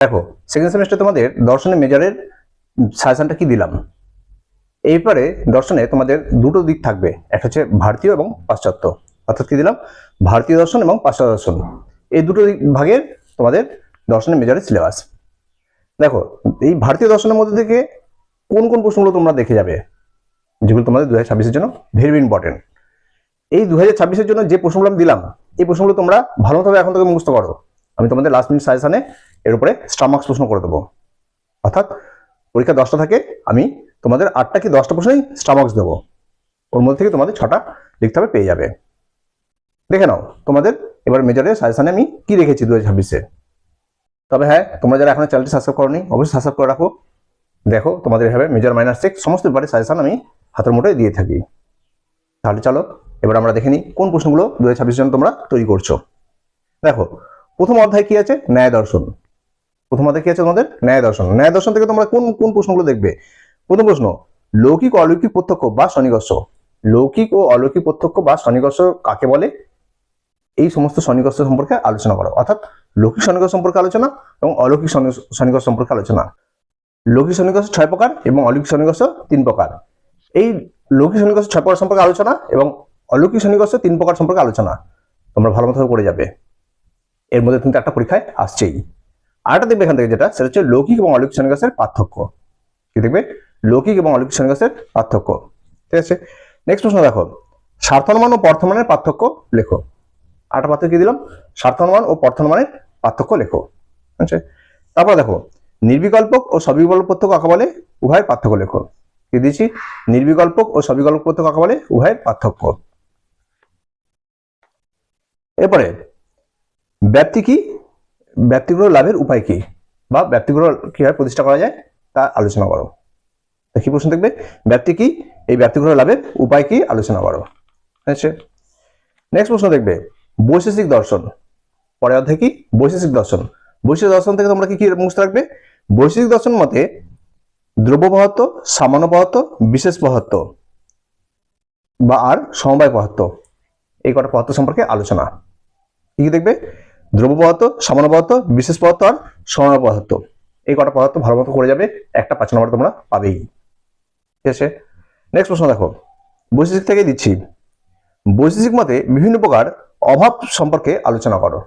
দেখো সেকেন্ড সেমিস্টারে তোমাদের দর্শনে মেজরের সাজেশনটা কি দিলাম। এইবারে দর্শনে তোমাদের দুটো দিক থাকবে, একটা হচ্ছে ভারতীয় এবং পাশ্চাত্য, অর্থাৎ কি দিলাম, ভারতীয় দর্শন এবং পাশ্চাত্য দর্শন, এই দুটো ভাগের তোমাদের দর্শনের মেজরের সিলেবাস। দেখো এই ভারতীয় দর্শনের মধ্যে থেকে কোন কোন প্রশ্নগুলো তোমরা দেখে যাবে, যেগুলো তোমাদের 2026-এর জন্য ভেরি ইম্পর্টেন্ট। এই 2026-এর জন্য যে প্রশ্নগুলো আমি দিলাম, এই প্রশ্নগুলো তোমরা ভালোভাবে এখন থেকে মুখস্থ করো। আমি তোমাদের লাস্ট মিনিট সাজেশনে এর উপরে স্টার মার্কস প্রশ্ন করে দেবো, অর্থাৎ পরীক্ষা 10টা থাকে, আমি তোমাদের 8টা কি 10টা প্রশ্নই স্টার মার্কস দেবো, ওর মধ্যে থেকে তোমাদের 6টা লিখতে হবে, পেয়ে যাবে। দেখে নাও তোমাদের এবার মেজরের সাজেশনে আমি কি রেখেছি 2026-এ। তবে হ্যাঁ, তোমরা যারা এখন চ্যানেলটি সাবস্ক্রাইব করোনি অবশ্যই সাবস্ক্রাইব করে রাখো। দেখো তোমাদের এভাবে মেজর মাইনর চেক সমস্ত ব্যাপারে সাজেশন আমি হাতের মুঠোয় দিয়ে থাকি। তাহলে চলো এবার আমরা দেখে নিই কোন প্রশ্নগুলো 2026 জন্য তোমরা তৈরি করছো। দেখো প্রথম অধ্যায় কি আছে, ন্যায় দর্শন। প্রথম অধ্যায় কি আছে তোমাদের, ন্যায় দর্শন। ন্যায় দর্শন থেকে তোমরা কোন কোন প্রশ্নগুলো দেখবে। প্রথম প্রশ্ন, লৌকিক ও অলৌকিক প্রত্যক্ষ বা সন্নিকর্ষ। লৌকিক ও অলৌকিক প্রত্যক্ষ বা সন্নিকর্ষ কাকে বলে, এই সমস্ত সন্নিকর্ষ সম্পর্কে আলোচনা করো, অর্থাৎ লৌকিক সন্নিকর্ষ সম্পর্কে আলোচনা এবং অলৌকিক সন্নিকর্ষ সম্পর্কে আলোচনা। লৌকিক সন্নিকর্ষ 6 প্রকার এবং অলৌকিক সন্নিকর্ষ 3 প্রকার। এই লৌকিক সন্নিকর্ষ 6 প্রকার সম্পর্কে আলোচনা এবং অলৌকিক সন্নিকর্ষ 3 প্রকার সম্পর্কে আলোচনা তোমরা ভালো মতো করে যাবে। এর মধ্যে কিন্তু একটা পরীক্ষায় আসছেই। আরেকটা দেখবে এখান থেকে, যেটা সেটা হচ্ছে লৌকিক এবং অলৌকিক সন্নিকর্ষের পার্থক্য। কি দেখবে, লৌকিক এবং অলৌকিক সন্নিকর্ষের পার্থক্য। ঠিক আছে, নেক্সট প্রশ্ন দেখো, স্বার্থানুমান ও পর্থমানের পার্থক্য লেখো। আরেকটা পার্থক্য কি দিলাম, স্বার্থানুমান ও পর্থমানের পার্থক্য লেখো। আচ্ছা, তারপর দেখো নির্বিকল্পক ও সবিকল্পক প্রত্যক্ষ কাকে বলে, উভয়ের পার্থক্য লেখো। কি দিয়েছি, নির্বিকল্পক ও সবিকল্পক প্রত্যক্ষ কাকে বলে, উভয়ের পার্থক্য। এরপরে ব্যাপ্তি কি, ব্যক্তিগ্রহ লাভের উপায় কি, বা ব্যক্তিগ্রহ কিভাবে প্রতিষ্ঠা করা যায় তা আলোচনা করো। কি প্রশ্ন দেখবে, ব্যক্তি কি, এই ব্যক্তিগ্রহ লাভের উপায় কি আলোচনা করো। আচ্ছা, নেক্সট প্রশ্ন দেখবে বৈশেষিক দর্শন। পরের অধ্যায় কি, বৈশেষিক দর্শন। বৈশেষিক দর্শন থেকে তোমরা কি কি মুখস্থ রাখবে, বৈশেষিক দর্শন মতে দ্রব্য পদার্থ, সামান্য পদার্থ, বিশেষ পদার্থ বা আর সমবায় পদার্থ, এই কটা পদার্থ সম্পর্কে আলোচনা। কি কি দেখবে, দ্রব্য পদার্থ, সামান্য পদার্থ, বিশেষ পদার্থ আর সমবায় পদার্থ, এই কটা পদার্থ ভালো মতো করে যাবে, একটা 5 নম্বর তোমরা পাবেই। ঠিক আছে, নেক্সট প্রশ্ন দেখো, বৈশেষিক থেকে দিচ্ছি, বৈশেষিক মতে বিভিন্ন প্রকার অভাব সম্পর্কে আলোচনা করো।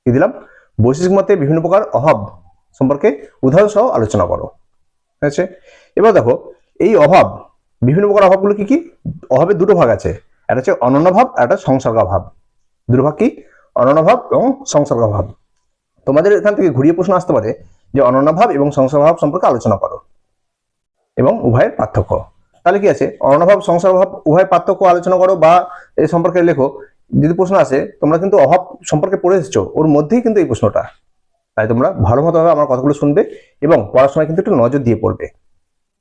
কি দিলাম, বৈশেষিক মতে বিভিন্ন প্রকার অভাব সম্পর্কে উদাহরণ সহ আলোচনা করো। ঠিক আছে, এবার দেখো এই অভাব, বিভিন্ন প্রকার অভাবগুলো কি কি, অভাবের দুটো ভাগ আছে, একটা হচ্ছে অনন্যভাব আর একটা সংসর্গাভাব। দুটো ভাগ কি, অনন্যভাব এবং সংসর্গাভাব। তোমাদের এখান থেকে ঘুরিয়ে প্রশ্ন আসতে পারে যে অনন্যভাব এবং সংসর্গাভাব সম্পর্কে আলোচনা করো এবং উভয়ের পার্থক্য। তাহলে কি আছে, অনন্যভাব সংসর্গভাব উভয় পার্থক্য আলোচনা করো বা এই সম্পর্কে লেখো। যদি প্রশ্ন আসে, তোমরা কিন্তু অভাব সম্পর্কে পড়ে এসেছো, ওর মধ্যেই কিন্তু এই প্রশ্নটা, তাই তোমরা ভালো মতোভাবে আমার কথাগুলো শুনবে এবং পড়াশোনায় কিন্তু একটু নজর দিয়ে পড়বে।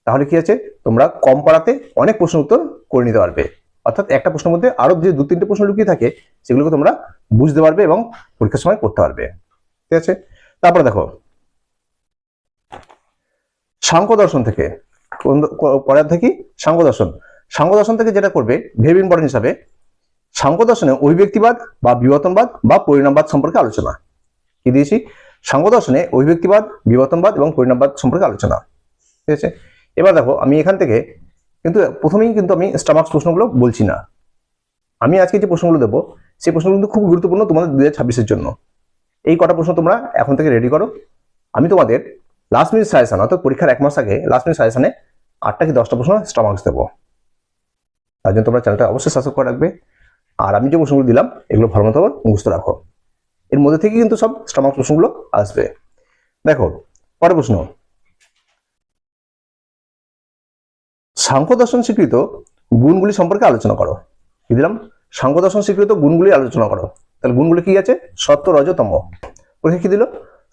তাহলে কি আছে, তোমরা কম পড়াতে অনেক প্রশ্ন উত্তর করে নিতে পারবে, অর্থাৎ একটা প্রশ্নের মধ্যে আরো যে 2-3টে প্রশ্ন লুকিয়ে থাকে সেগুলোকে তোমরা বুঝতে পারবে এবং পরীক্ষার সময় করতে পারবে। ঠিক আছে, তারপরে দেখো সাংখ্য দর্শন থেকে, পরের থেকে সাংখ্য দর্শন। সাংখ্য দর্শন থেকে যেটা করবে ভেরি ইম্পর্টেন্ট হিসাবে, সাংখ্য দর্শনে অভিব্যক্তিবাদ বা বিবর্তনবাদ বা পরিণামবাদ সম্পর্কে আলোচনা। কি দিয়েছি, সাংখ্য দর্শনে অভিব্যক্তিবাদ, বিবর্তনবাদ এবং পরিণামবাদ সম্পর্কে আলোচনা। ঠিক আছে, এবার দেখো আমি এখান থেকে কিন্তু প্রথমেই কিন্তু আমি স্টার মার্কস প্রশ্নগুলো বলছি না, আমি আজকে যে প্রশ্নগুলো দেবো সেই প্রশ্নগুলো কিন্তু খুব গুরুত্বপূর্ণ তোমাদের 2026-এর জন্য। এই কটা প্রশ্ন তোমরা এখন থেকে রেডি করো। আমি তোমাদের লাস্ট মিনিট সাজেশন, অর্থাৎ পরীক্ষার 1 মাস আগে লাস্ট মিনিট সাজেশনে 8টা কি 10টা প্রশ্ন স্টার মার্কস দেবো। তার জন্য তোমরা চ্যানেলটা অবশ্যই সাবস্ক্রাইব করে রাখবে। আর আমি যে প্রশ্নগুলো দিলাম এগুলো ভালো মতো মুখস্থ রাখো, এর মধ্যে থেকে কিন্তু সব স্টার মার্কস প্রশ্নগুলো আসবে। দেখো পরের প্রশ্ন, সাংখ্য দর্শন স্বীকৃত গুণগুলি সম্পর্কে আলোচনা করো। কি দিলাম, সাংখ্য দর্শন স্বীকৃত গুণগুলি আলোচনা করো। তাহলে গুণগুলি কি আছে, সত্য, রজ, তম। পরীক্ষা কি দিল,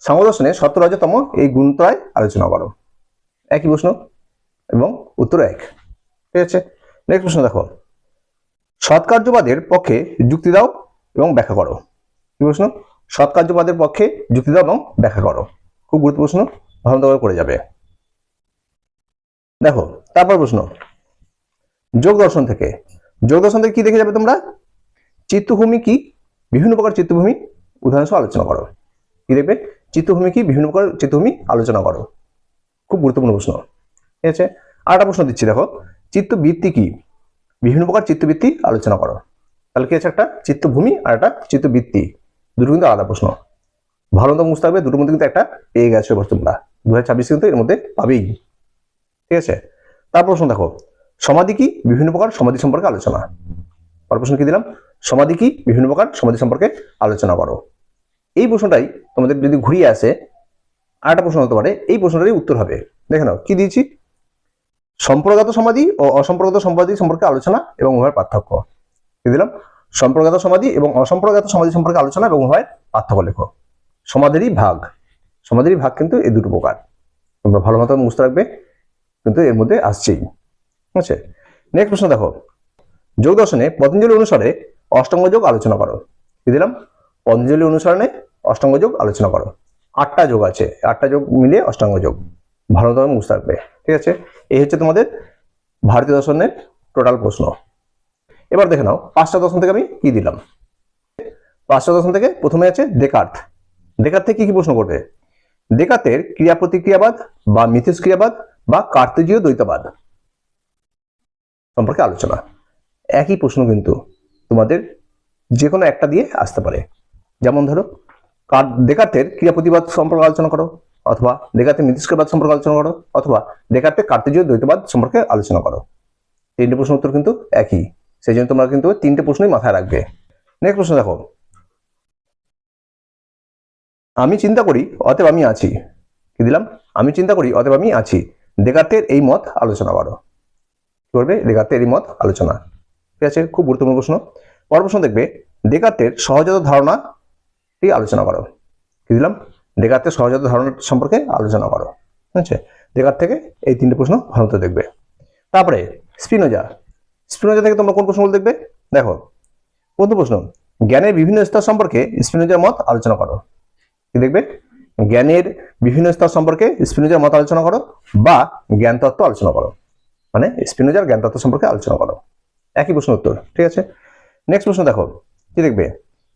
সাংখ্য দর্শনে সত্য, রজ, তম এই গুণত্রয় আলোচনা করো। একই প্রশ্ন এবং উত্তর এক। ঠিক আছে, নেক্সট প্রশ্ন দেখো, সৎকার্যবাদের পক্ষে যুক্তি দাও এবং ব্যাখ্যা করো। কি প্রশ্ন, সৎকার্যবাদের পক্ষে যুক্তি দাও এবং ব্যাখ্যা করো। খুব গুরুত্বপূর্ণ প্রশ্ন, ভালো করে যাবে। দেখো তারপর প্রশ্ন, যোগ দর্শন থেকে। যোগ দর্শন থেকে কি দেখে যাবে তোমরা, চিত্তভূমি কি, বিভিন্ন প্রকার চিত্তভূমি উদাহরণ সহ আলোচনা করো। কি দেখবে, চিত্তভূমি কি, বিভিন্ন প্রকার চিত্তভূমি আলোচনা করো। খুব গুরুত্বপূর্ণ প্রশ্ন। ঠিক আছে, আর একটা প্রশ্ন দিচ্ছি, দেখো চিত্তবৃত্তি কি, বিভিন্ন প্রকার চিত্তবৃত্তি আলোচনা করো। তাহলে কি আছে, একটা চিত্তভূমি আর একটা চিত্তবৃত্তি, দুটো কিন্তু আলাদা প্রশ্ন। ভালো মতো বুঝতে হবে, দুটোর মধ্যে কিন্তু একটা পেয়ে গেছে এবার তোমরা, 2026 কিন্তু এর মধ্যে পাবেই। ঠিক আছে, তার প্রশ্ন দেখো সমাধি কি, বিভিন্ন প্রকার সমাধি সম্পর্কে আলোচনা। পর প্রশ্ন কি দিলাম, সমাধি কি, বিভিন্ন প্রকার সমাধি সম্পর্কে আলোচনা করো। এই প্রশ্নটাই তোমাদের যদি ঘুরিয়ে আসে আর একটা প্রশ্ন হতে পারে, এই প্রশ্নটারই উত্তর হবে। দেখে নাও কি দিয়েছি, সম্পর্কগত সমাধি ও অসম্পর্কগত সমাধি সম্পর্কে আলোচনা এবং উভয়ের পার্থক্য। কি দিলাম, সম্পর্কগত সমাধি এবং অসম্পর্কগত সমাধি সম্পর্কে আলোচনা এবং উভয়ের পার্থক্য লেখো। সমাধিরই ভাগ কিন্তু এই দুটো প্রকার, তোমরা ভালো মতো বুঝতে রাখবে, কিন্তু এর মধ্যে আসছেই। ঠিক আছে, নেক্সট প্রশ্ন দেখো, যোগ দর্শনে পতঞ্জলি অনুসারে অষ্টাঙ্গ যোগ আলোচনা করো। কি দিলাম, পতঞ্জলি অনুসারে অষ্টাঙ্গ যোগ আলোচনা করো। 8টা যোগ আছে, 8টা যোগ মিলিয়ে অষ্টাঙ্গ যোগ, ভালো মতো বুঝতে রাখবে। ঠিক আছে, এই হচ্ছে তোমাদের ভারতীয় দর্শনের টোটাল প্রশ্ন। এবার দেখে নাও পাশ্চাত্য দর্শন থেকে আমি কি দিলাম। পাশ্চাত্য দর্শন থেকে প্রথমে আছে ডেকার্ত। ডেকার্ত থেকে কি প্রশ্ন করবে, ডেকার্তের ক্রিয়া প্রতিক্রিয়াবাদ বা মিথস্ক্রিয়াবাদ বা কার্তেজীয় দ্বৈতবাদ সম্পর্কে আলোচনা। একই প্রশ্ন কিন্তু তোমাদের যে কোনো একটা দিয়ে আসতে পারে। যেমন ধরো ডেকার্তের ক্রিয়া প্রতিবাদ সম্পর্কে আলোচনা করো, অথবা ডেকার্তের মিথস্ক্রিয়াবাদ সম্পর্কে আলোচনা করো, অথবা ডেকার্তের কার্তেজীয় দ্বৈতবাদ সম্পর্কে আলোচনা করো। তিনটে প্রশ্ন উত্তর কিন্তু একই, সেই জন্য তোমরা কিন্তু তিনটে প্রশ্নই মাথায় রাখবে। নেক্সট প্রশ্ন দেখো, আমি চিন্তা করি অতএব আমি আছি। কি দিলাম, আমি চিন্তা করি অতএব আমি আছি। ডেকার্তের এই মত আলোচনা করো। কি করবে, ডেকার্তের এই মত আলোচনা। ঠিক আছে, খুব গুরুত্বপূর্ণ প্রশ্ন। পরের প্রশ্ন দেখবে, ডেকার্তের সহজাত ধারণাটি আলোচনা করো। কি দিলাম, ডেকার্তের সহজাত ধারণা সম্পর্কে আলোচনা করো। ঠিক আছে, ডেকার্ত থেকে এই তিনটে প্রশ্ন ভালো মতো দেখবে। তারপরে স্পিনোজা থেকে তোমরা কোন প্রশ্নগুলো দেখবে, দেখো প্রথম প্রশ্ন, জ্ঞানের বিভিন্ন স্তর সম্পর্কে স্পিনোজার মত আলোচনা করো। কি দেখবে, জ্ঞানের বিভিন্ন স্তর সম্পর্কে স্পিনোজার মত আলোচনা করো বা জ্ঞান তত্ত্ব আলোচনা করো, মানে স্পিনোজার জ্ঞান তত্ত্ব সম্পর্কে আলোচনা করো। একই প্রশ্ন উত্তর। ঠিক আছে, নেক্সট প্রশ্ন দেখো কি দেখবে,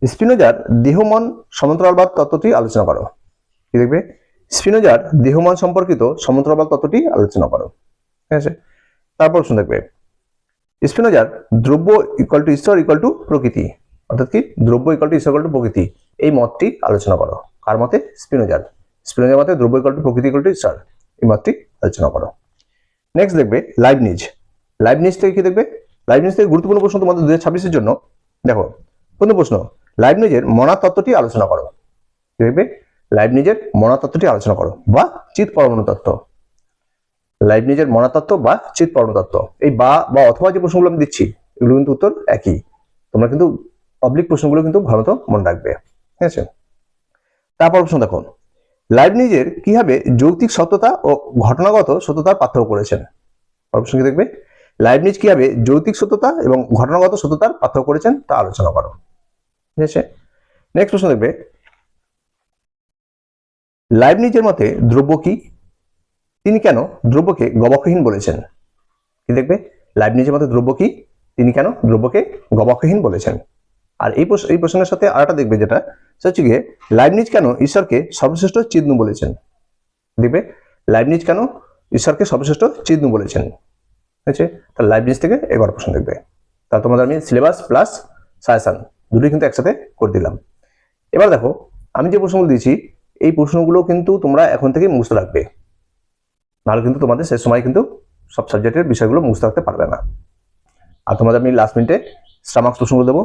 স্পিনোজার দেহমন সমান্তরালবাদ তত্ত্বটি আলোচনা করো। কি দেখবে, স্পিনোজার দেহমন সম্পর্কিত সমান্তরালবাদ তত্ত্বটি আলোচনা করো। ঠিক আছে, তারপর প্রশ্ন দেখবে, স্পিনোজার দ্রব্য ইকুয়াল টু ঈশ্বর ইকুয়াল টু প্রকৃতি, অর্থাৎ কি দ্রব্য ইকুয়াল টু ঈশ্বর ইকুয়াল টু প্রকৃতি, এই মতটি আলোচনা করো। কার মতে, স্পিনোজার মতে দ্রব্য ইকুয়াল টু প্রকৃতি ইকুয়াল টু ঈশ্বর, এই মতটি আলোচনা করো। নেক্সট দেখবে লাইবনিজ থেকে কি দেখবে, লাইবনিজ থেকে গুরুত্বপূর্ণ প্রশ্ন তোমাদের 2026-এর জন্য। দেখো প্রথম প্রশ্ন, লাইবনিজের মনা তত্ত্বটি আলোচনা করো। দেখবে, লাইবনিজের মনা তত্ত্বটি আলোচনা করো বা চিৎ পরমাণু তত্ত্ব। লাইবনিজের মনা তত্ত্ব বা চিৎ পরমাণু তত্ত্ব, এই বা অথবা যে প্রশ্নগুলো আমি দিচ্ছি এগুলো কিন্তু উত্তর একই। তোমরা কিন্তু অবলিক প্রশ্নগুলো কিন্তু ভালো মতো মনে রাখবে। ঠিক আছে, তারপর প্রশ্ন দেখো, লাইবনিজের কিভাবে যৌক্তিক সত্যতা ও ঘটনাগত সত্যতার পার্থক্য করেছেন। প্রশ্ন কি দেখবে, লাইবনিজ কিভাবে যৌক্তিক সত্যতা এবং ঘটনাগত সত্যতার পার্থক্য করেছেন তা আলোচনা করো। ঠিক আছে, নেক্সট প্রশ্ন দেখবে, লাইবনিজের মতে দ্রব্য কি, তিনি কেন দ্রব্যকে গবাক্ষহীন বলেছেন। কি দেখবে, লাইবনিজের মতে দ্রব্য কি, তিনি কেন দ্রব্যকে গবাক্ষহীন বলেছেন। আর এই প্রশ্নের সাথে আরেকটা দেখবে, যেটা হচ্ছে গিয়ে লাইবনিজ কেন ঈশ্বরকে সর্বশ্রেষ্ঠ চিহ্ন বলেছেন। দেখবে, লাইবনিজ কেন ঈশ্বরকে সর্বশ্রেষ্ঠ চিহ্ন বলেছেন। ঠিক আছে, তাহলে লাইবনিজ থেকে এবার প্রশ্ন দেখবে। তা তোমাদের আমি সিলেবাস প্লাস সাজেশন দুটোই কিন্তু একসাথে করে দিলাম। এবার দেখো আমি যে প্রশ্নগুলো দিয়েছি এই প্রশ্নগুলো কিন্তু তোমরা এখন থেকে মুখস্থ রাখবে, নাহলে কিন্তু তোমাদের শেষ সময় কিন্তু সব সাবজেক্টের বিষয়গুলো মুখস্থ রাখতে পারবে না। আর তোমাদের আমি লাস্ট মিনিটে স্টামার্কস প্রশ্নগুলো দেবো,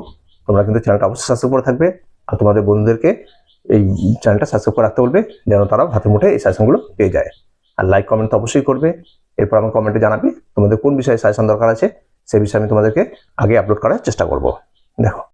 তোমরা কিন্তু চ্যানেলটা অবশ্যই সাবস্ক্রাইব করে থাকবে। আর তোমাদের বন্ধুদেরকে এই চ্যানেলটা সাবস্ক্রাইব করে রাখতে বলবে, যেন তারা হাতের মুঠে এই সাজেশনগুলো পেয়ে যায়। আর লাইক কমেন্ট তো অবশ্যই করবে। এরপর আমার কমেন্টে জানাবে তোমাদের কোন বিষয়ে সাজেশন দরকার আছে, সেই বিষয়ে আমি তোমাদেরকে আগে আপলোড করার চেষ্টা করব। দেখো